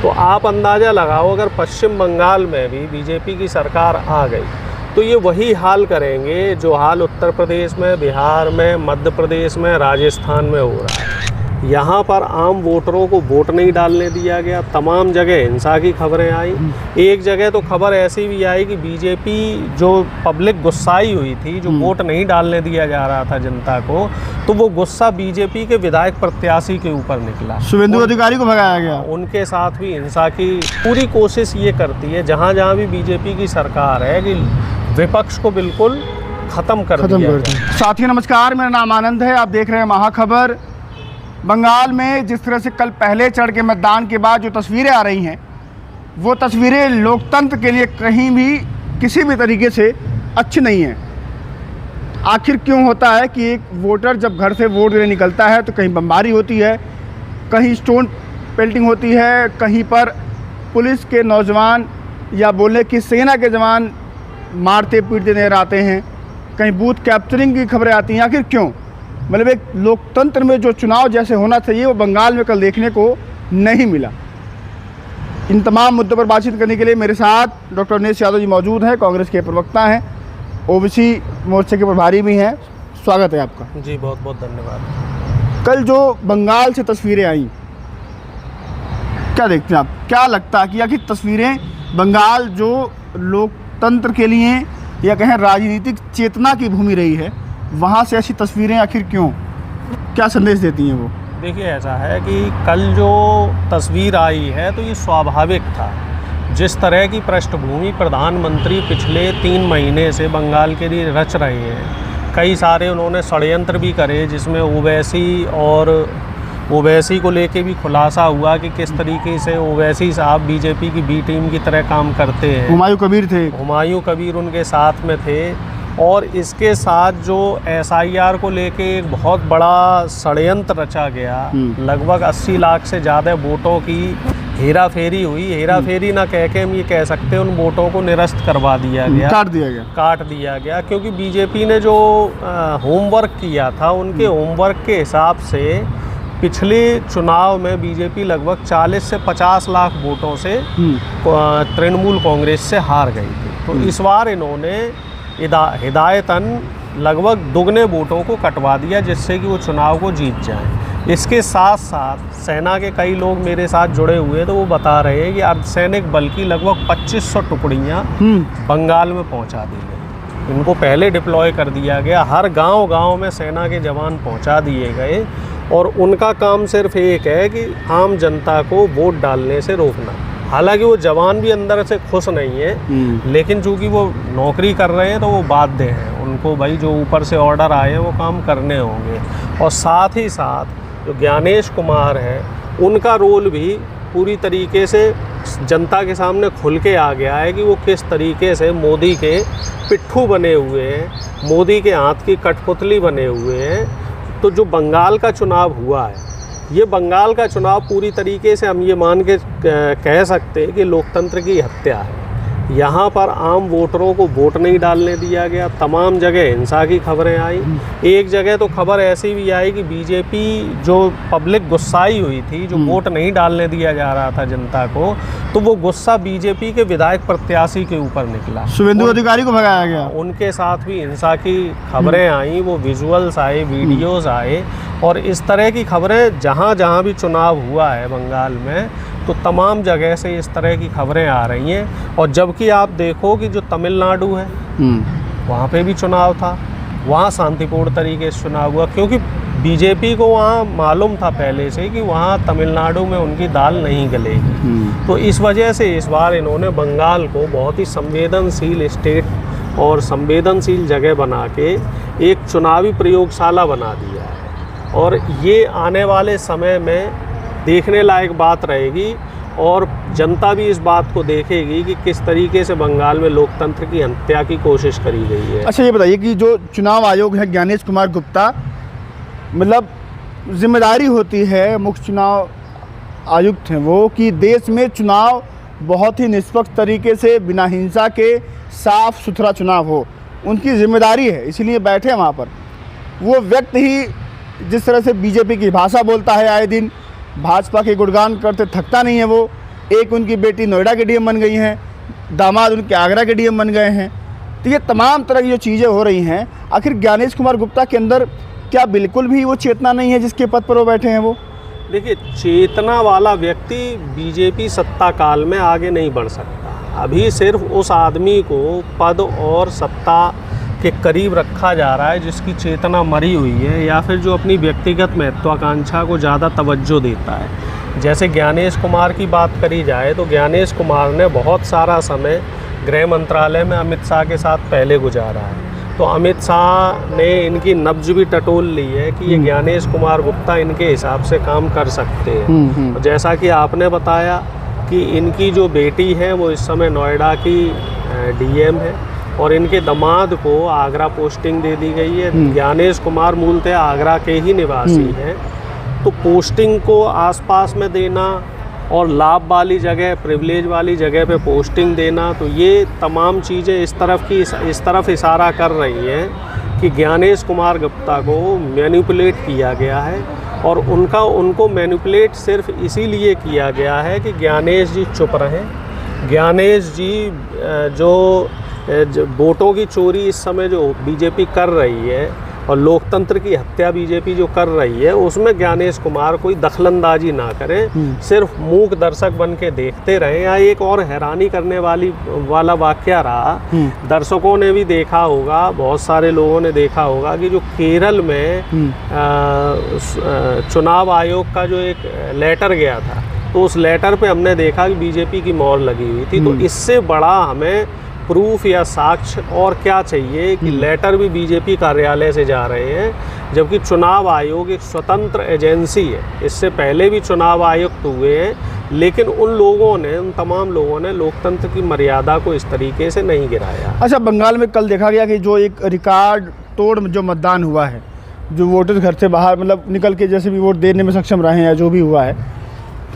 तो आप अंदाज़ा लगाओ अगर पश्चिम बंगाल में भी बीजेपी की सरकार आ गई तो ये वही हाल करेंगे जो हाल उत्तर प्रदेश में, बिहार में, मध्य प्रदेश में, राजस्थान में हो रहा है। यहाँ पर आम वोटरों को वोट नहीं डालने दिया गया, तमाम जगह हिंसा की खबरें आई। एक जगह तो खबर ऐसी भी आई कि बीजेपी जो पब्लिक गुस्साई हुई थी, जो वोट नहीं डालने दिया जा रहा था जनता को, तो वो गुस्सा बीजेपी के विधायक प्रत्याशी के ऊपर निकला, शुभेंदु अधिकारी को भगाया गया। उनके साथ भी हिंसा की पूरी कोशिश ये करती है जहाँ जहाँ भी बीजेपी की सरकार है कि विपक्ष को बिल्कुल खत्म कर दिया जाए। साथियों नमस्कार, मेरा नाम आनंद है, आप देख रहे हैं महाखबर। बंगाल में जिस तरह से कल पहले चढ़ के मतदान के बाद जो तस्वीरें आ रही हैं, वो तस्वीरें लोकतंत्र के लिए कहीं भी किसी भी तरीके से अच्छी नहीं हैं। आखिर क्यों होता है कि एक वोटर जब घर से वोट देने निकलता है तो कहीं बमबारी होती है, कहीं स्टोन पेल्टिंग होती है, कहीं पर पुलिस के नौजवान या बोले कि सेना के जवान मारते पीटते नजर आते हैं, कहीं बूथ कैप्चरिंग की खबरें आती हैं। आखिर क्यों? मतलब एक लोकतंत्र में जो चुनाव जैसे होना चाहिए वो बंगाल में कल देखने को नहीं मिला। इन तमाम मुद्दों पर बातचीत करने के लिए मेरे साथ डॉक्टर उमेश यादव जी मौजूद हैं, कांग्रेस के प्रवक्ता हैं, ओबीसी मोर्चे के प्रभारी भी हैं। स्वागत है आपका। जी बहुत बहुत धन्यवाद। कल जो बंगाल से तस्वीरें आई, क्या देखते हैं आप? क्या लगता है कि आखिर तस्वीरें बंगाल जो लोकतंत्र के लिए या कहें राजनीतिक चेतना की भूमि रही है, वहाँ से ऐसी तस्वीरें आखिर क्यों, क्या संदेश देती हैं वो? देखिए ऐसा है कि कल जो तस्वीर आई है तो ये स्वाभाविक था। जिस तरह की पृष्ठभूमि प्रधानमंत्री पिछले 3 महीने से बंगाल के लिए रच रहे हैं, कई सारे उन्होंने षड्यंत्र भी करे, जिसमें ओवैसी को लेके भी खुलासा हुआ कि किस तरीके से ओवैसी साहब बीजेपी की बी टीम की तरह काम करते हैं। हुमायूं कबीर उनके साथ में थे। और इसके साथ जो SIR को लेके एक बहुत बड़ा षड्यंत्र रचा गया, लगभग 80 लाख से ज़्यादा वोटों की हेरा फेरी हुई। हेरा फेरी ना कह के हम ये कह सकते हैं, उन वोटों को निरस्त करवा दिया गया, काट दिया गया, क्योंकि बीजेपी ने जो होमवर्क किया था, उनके होमवर्क के हिसाब से पिछले चुनाव में बीजेपी लगभग 40 से 50 लाख वोटों से तृणमूल कांग्रेस से हार गई थी। तो इस बार इन्होंने हिदायतन लगभग दुगने वोटों को कटवा दिया, जिससे कि वो चुनाव को जीत जाएं। इसके साथ साथ सेना के कई लोग मेरे साथ जुड़े हुए, तो वो बता रहे हैं कि अर्धसैनिक बल की लगभग 2500 टुकड़ियाँ बंगाल में पहुंचा दी गई। इनको पहले डिप्लॉय कर दिया गया, हर गांव में सेना के जवान पहुंचा दिए गए, और उनका काम सिर्फ एक है कि आम जनता को वोट डालने से रोकना। हालांकि वो जवान भी अंदर से खुश नहीं है, लेकिन चूंकि वो नौकरी कर रहे हैं तो वो बाध्य हैं, उनको भाई जो ऊपर से ऑर्डर आए हैं वो काम करने होंगे। और साथ ही साथ जो ज्ञानेश कुमार है, उनका रोल भी पूरी तरीके से जनता के सामने खुल के आ गया है कि वो किस तरीके से मोदी के पिट्ठू बने हुए हैं, मोदी के हाथ की कठपुतली बने हुए हैं। तो जो बंगाल का चुनाव हुआ है, ये बंगाल का चुनाव पूरी तरीके से हम ये मान के कह सकते हैं कि लोकतंत्र की हत्या है। यहाँ पर आम वोटरों को वोट नहीं डालने दिया गया, तमाम जगह हिंसा की खबरें आई। एक जगह तो खबर ऐसी भी आई कि बीजेपी जो पब्लिक गुस्साई हुई थी, जो वोट नहीं डालने दिया जा रहा था जनता को, तो वो गुस्सा बीजेपी के विधायक प्रत्याशी के ऊपर निकला, शुभेंदु अधिकारी को भगाया गया। उनके साथ भी हिंसा की खबरें आई, वो विजुअल्स आए, वीडियोज़ आए। और इस तरह की खबरें जहाँ जहाँ भी चुनाव हुआ है बंगाल में, तो तमाम जगह से इस तरह की खबरें आ रही हैं। और जबकि आप देखो कि जो तमिलनाडु है, वहाँ पे भी चुनाव था, वहाँ शांतिपूर्ण तरीके से चुनाव हुआ, क्योंकि बीजेपी को वहाँ मालूम था पहले से कि वहाँ तमिलनाडु में उनकी दाल नहीं गलेगी। तो इस वजह से इस बार इन्होंने बंगाल को बहुत ही संवेदनशील स्टेट और संवेदनशील जगह बना के एक चुनावी प्रयोगशाला बना दिया है। और ये आने वाले समय में देखने लायक बात रहेगी, और जनता भी इस बात को देखेगी कि किस तरीके से बंगाल में लोकतंत्र की हत्या की कोशिश करी गई है। अच्छा ये बताइए कि जो चुनाव आयोग है, ज्ञानेश कुमार गुप्ता, मतलब जिम्मेदारी होती है, मुख्य चुनाव आयुक्त हैं वो, कि देश में चुनाव बहुत ही निष्पक्ष तरीके से बिना हिंसा के साफ सुथरा चुनाव हो, उनकी जिम्मेदारी है, इसलिए बैठे वहाँ पर। वो व्यक्ति ही जिस तरह से बीजेपी की भाषा बोलता है, आए दिन भाजपा के गुणगान करते थकता नहीं है वो, एक उनकी बेटी नोएडा के डीएम बन गई हैं, दामाद उनके आगरा के डीएम बन गए हैं। तो ये तमाम तरह की जो चीज़ें हो रही हैं, आखिर ज्ञानेश कुमार गुप्ता के अंदर क्या बिल्कुल भी वो चेतना नहीं है जिसके पद पर वो बैठे हैं? वो देखिए, चेतना वाला व्यक्ति बीजेपी सत्ता काल में आगे नहीं बढ़ सकता। अभी सिर्फ उस आदमी को पद और सत्ता के करीब रखा जा रहा है जिसकी चेतना मरी हुई है, या फिर जो अपनी व्यक्तिगत महत्वाकांक्षा को ज़्यादा तवज्जो देता है। जैसे ज्ञानेश कुमार की बात करी जाए तो ज्ञानेश कुमार ने बहुत सारा समय गृह मंत्रालय में अमित शाह के साथ पहले गुजारा है। तो अमित शाह ने इनकी नब्ज भी टटोल ली है कि ये ज्ञानेश कुमार गुप्ता इनके हिसाब से काम कर सकते हैं। जैसा कि आपने बताया कि इनकी जो बेटी है वो इस समय नोएडा की डीएम है और इनके दामाद को आगरा पोस्टिंग दे दी गई है। ज्ञानेश कुमार मूलतः आगरा के ही निवासी हैं, तो पोस्टिंग को आसपास में देना और लाभ वाली जगह, प्रिविलेज वाली जगह पे पोस्टिंग देना, तो ये तमाम चीज़ें इस तरफ इशारा कर रही हैं कि ज्ञानेश कुमार गुप्ता को मैनिपुलेट किया गया है। और उनको मैनिपुलेट सिर्फ इसीलिए किया गया है कि ज्ञानेश जी चुप रहें। ज्ञानेश जी जो वोटों की चोरी इस समय जो बीजेपी कर रही है और लोकतंत्र की हत्या बीजेपी जो कर रही है, उसमें ज्ञानेश कुमार कोई दखलंदाजी ना करें, सिर्फ मूक दर्शक बन के देखते रहें। या एक और हैरानी करने वाला वाकया रहा, दर्शकों ने भी देखा होगा, बहुत सारे लोगों ने देखा होगा कि जो केरल में चुनाव आयोग का जो एक लेटर गया था, तो उस लेटर पे हमने देखा कि बीजेपी की मोहर लगी हुई थी। तो इससे बड़ा हमें प्रूफ या साक्ष्य और क्या चाहिए कि लेटर भी बीजेपी कार्यालय से जा रहे हैं, जबकि चुनाव आयोग एक स्वतंत्र एजेंसी है। इससे पहले भी चुनाव आयुक्त हुए हैं, लेकिन उन तमाम लोगों ने लोकतंत्र की मर्यादा को इस तरीके से नहीं गिराया। अच्छा, बंगाल में कल देखा गया कि जो एक रिकॉर्ड तोड़ जो मतदान हुआ है, जो वोटर घर से बाहर मतलब निकल के जैसे भी वोट देने में सक्षम रहे हैं, जो भी हुआ है,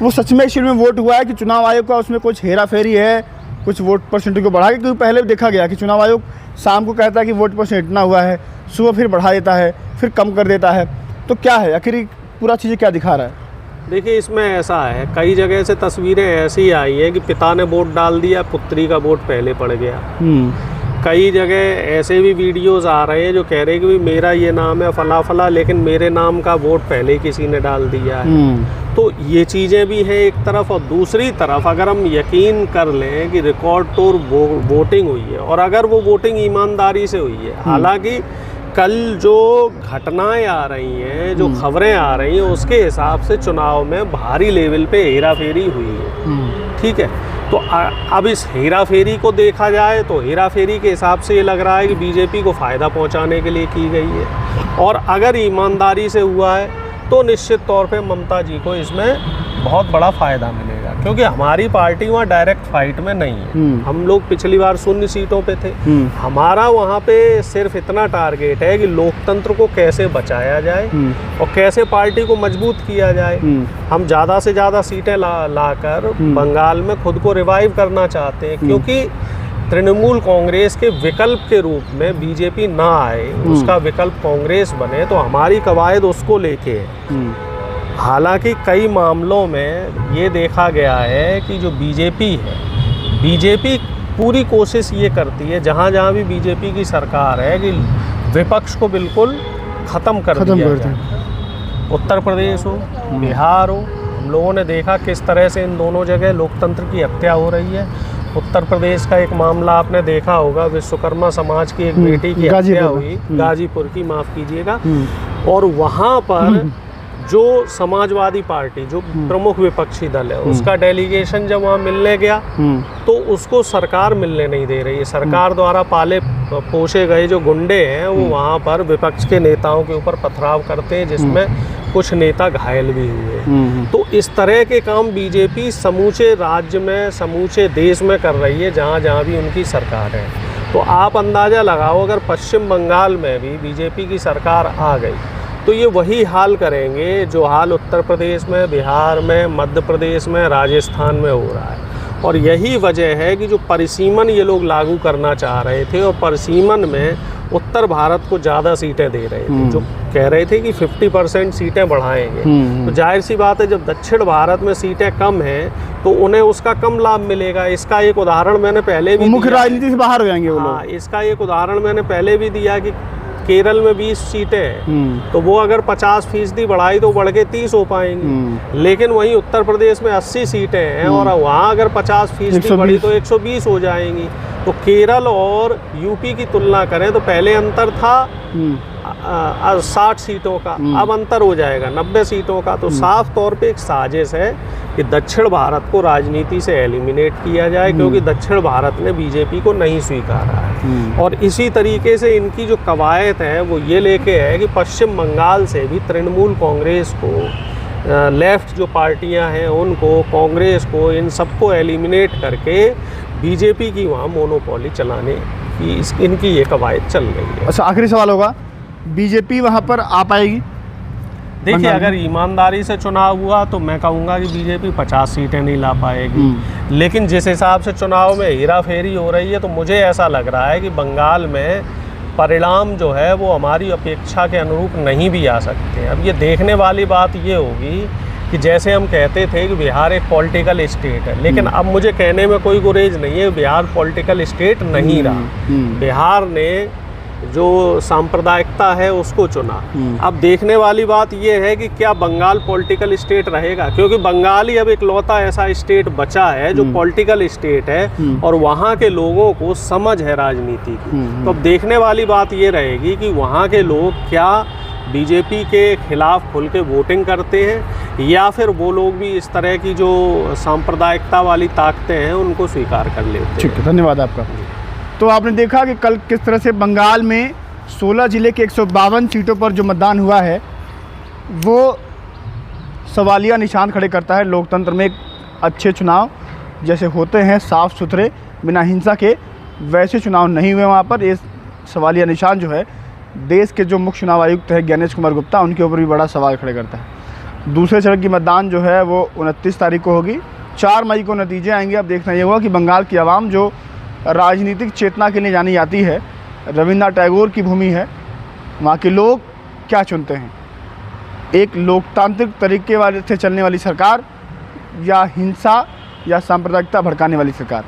वो सच में एक्चुअली में वोट हुआ है कि चुनाव आयोग का उसमें कुछ हेरा फेरी है, कुछ वोट परसेंट को बढ़ा के? क्योंकि पहले देखा गया कि चुनाव आयोग शाम को कहता है कि वोट परसेंट इतना हुआ है, सुबह फिर बढ़ा देता है, फिर कम कर देता है। तो क्या है आखिर पूरा चीज़ें क्या दिखा रहा है? देखिए, इसमें ऐसा है, कई जगह से तस्वीरें ऐसी आई हैं कि पिता ने वोट डाल दिया, पुत्री का वोट पहले पड़ गया। कई जगह ऐसे भी वीडियोस आ रहे हैं जो कह रहे हैं कि मेरा ये नाम है फला फला, लेकिन मेरे नाम का वोट पहले किसी ने डाल दिया है। तो ये चीज़ें भी हैं एक तरफ, और दूसरी तरफ अगर हम यकीन कर लें कि रिकॉर्ड तोड़ वोटिंग हुई है और अगर वो वोटिंग ईमानदारी से हुई है, हालांकि कल जो घटनाएं आ रही हैं, जो खबरें आ रही हैं, उसके हिसाब से चुनाव में भारी लेवल पे हेरा फेरी हुई है। ठीक है, तो अब इस हेरा फेरी को देखा जाए तो हेरा फेरी के हिसाब से ये लग रहा है कि बीजेपी को फ़ायदा पहुंचाने के लिए की गई है, और अगर ईमानदारी से हुआ है तो निश्चित तौर पे ममता जी को इसमें बहुत बड़ा फ़ायदा मिलेगा, क्योंकि हमारी पार्टी वहाँ डायरेक्ट फाइट में नहीं है। हम लोग पिछली बार 0 सीटों पे थे। हमारा वहाँ पे सिर्फ इतना टारगेट है कि लोकतंत्र को कैसे बचाया जाए और कैसे पार्टी को मजबूत किया जाए। हम ज़्यादा से ज़्यादा सीटें लाकर बंगाल में खुद को रिवाइव करना चाहते हैं, क्योंकि तृणमूल कांग्रेस के विकल्प के रूप में बीजेपी ना आए, उसका विकल्प कांग्रेस बने, तो हमारी कवायद उसको लेके है। हालांकि कई मामलों में ये देखा गया है कि जो बीजेपी है, बीजेपी पूरी कोशिश ये करती है जहाँ जहाँ भी बीजेपी की सरकार है कि विपक्ष को बिल्कुल ख़त्म कर दिया जाए। उत्तर प्रदेश हो, बिहार हो, हम लोगों ने देखा किस तरह से इन दोनों जगह लोकतंत्र की हत्या हो रही है। उत्तर प्रदेश का एक मामला आपने देखा होगा, विश्वकर्मा समाज की एक बेटी की हत्या हुई, गाजीपुर की, माफ़ कीजिएगा, और वहाँ पर जो समाजवादी पार्टी, जो प्रमुख विपक्षी दल है, उसका डेलीगेशन जब वहाँ मिलने गया तो उसको सरकार मिलने नहीं दे रही है। सरकार द्वारा पाले पोसे गए जो गुंडे हैं वो वहाँ पर विपक्ष के नेताओं के ऊपर पथराव करते हैं, जिसमें कुछ नेता घायल भी हुए। तो इस तरह के काम बीजेपी समूचे राज्य में, समूचे देश में कर रही है जहाँ जहाँ भी उनकी सरकार है। तो आप अंदाज़ा लगाओ, अगर पश्चिम बंगाल में भी बीजेपी की सरकार आ गई तो ये वही हाल करेंगे जो हाल उत्तर प्रदेश में, बिहार में, मध्य प्रदेश में, राजस्थान में हो रहा है। और यही वजह है कि जो परिसीमन ये लोग लागू करना चाह रहे थे, और परिसीमन में उत्तर भारत को ज़्यादा सीटें दे रहे थे, जो कह रहे थे कि 50% सीटें बढ़ाएंगे। तो जाहिर सी बात है, जब दक्षिण भारत में सीटें कम हैं तो उन्हें उसका कम लाभ मिलेगा। इसका एक उदाहरण मैंने पहले भी मुख्य राजनीति से बाहर हो जाएंगे वो लोग। हाँ, इसका एक उदाहरण मैंने पहले भी दिया कि केरल में 20 सीटें हैं, तो वो अगर 50% बढ़ाई तो बढ़ के 30 हो पाएंगी। लेकिन वहीं उत्तर प्रदेश में 80 सीटें हैं और वहाँ अगर 50% बढ़ी तो 120 हो जाएंगी। तो केरल और यूपी की तुलना करें तो पहले अंतर था 60 सीटों का, अब अंतर हो जाएगा 90 सीटों का। तो साफ तौर पे एक साजिश है कि दक्षिण भारत को राजनीति से एलिमिनेट किया जाए, क्योंकि दक्षिण भारत ने बीजेपी को नहीं स्वीकारा है। और इसी तरीके से इनकी जो कवायद है वो ये लेके है कि पश्चिम बंगाल से भी तृणमूल कांग्रेस को, लेफ्ट जो पार्टियां हैं उनको, कांग्रेस को, इन सबको एलिमिनेट करके बीजेपी की वहाँ मोनोपोली चलाने की इनकी ये कवायद चल रही है। अच्छा, आखिरी सवाल होगा, बीजेपी वहाँ पर आ पाएगी? देखिए, अगर ईमानदारी से चुनाव हुआ तो मैं कहूँगा कि बीजेपी 50 सीटें नहीं ला पाएगी। लेकिन जिस हिसाब से चुनाव में हेरा फेरी हो रही है तो मुझे ऐसा लग रहा है कि बंगाल में परिणाम जो है वो हमारी अपेक्षा के अनुरूप नहीं भी आ सकते। अब ये देखने वाली बात ये होगी कि जैसे हम कहते थे कि बिहार एक पॉलिटिकल स्टेट है, लेकिन अब मुझे कहने में कोई गुरेज नहीं है, बिहार पॉलिटिकल स्टेट नहीं रहा। बिहार ने जो सांप्रदायिकता है उसको चुना। अब देखने वाली बात यह है कि क्या बंगाल पॉलिटिकल स्टेट रहेगा, क्योंकि बंगाल ही अब एक लौता ऐसा स्टेट बचा है जो पॉलिटिकल स्टेट है और वहाँ के लोगों को समझ है राजनीति की। तो अब देखने वाली बात ये रहेगी कि वहाँ के लोग क्या बीजेपी के खिलाफ खुल के वोटिंग करते हैं या फिर वो लोग भी इस तरह की जो सांप्रदायिकता वाली ताकतें हैं उनको स्वीकार कर लेते हैं। ठीक है, धन्यवाद आपका। तो आपने देखा कि कल किस तरह से बंगाल में 16 जिले के 152 सीटों पर जो मतदान हुआ है वो सवालिया निशान खड़े करता है। लोकतंत्र में एक अच्छे चुनाव जैसे होते हैं, साफ़ सुथरे, बिना हिंसा के, वैसे चुनाव नहीं हुए वहाँ पर। ये सवालिया निशान जो है देश के जो मुख्य चुनाव आयुक्त है ज्ञानेश कुमार गुप्ता, उनके ऊपर भी बड़ा सवाल खड़े करता है। दूसरे चरण की मतदान जो है वो 29 तारीख को होगी। 4 मई को नतीजे आएंगे। अब देखना ये होगा कि बंगाल की आवाम जो राजनीतिक चेतना के लिए जानी जाती है, रविन्द्रनाथ टैगोर की भूमि है, वहाँ के लोग क्या चुनते हैं, एक लोकतांत्रिक तरीके वाले से चलने वाली सरकार या हिंसा या सांप्रदायिकता भड़काने वाली सरकार।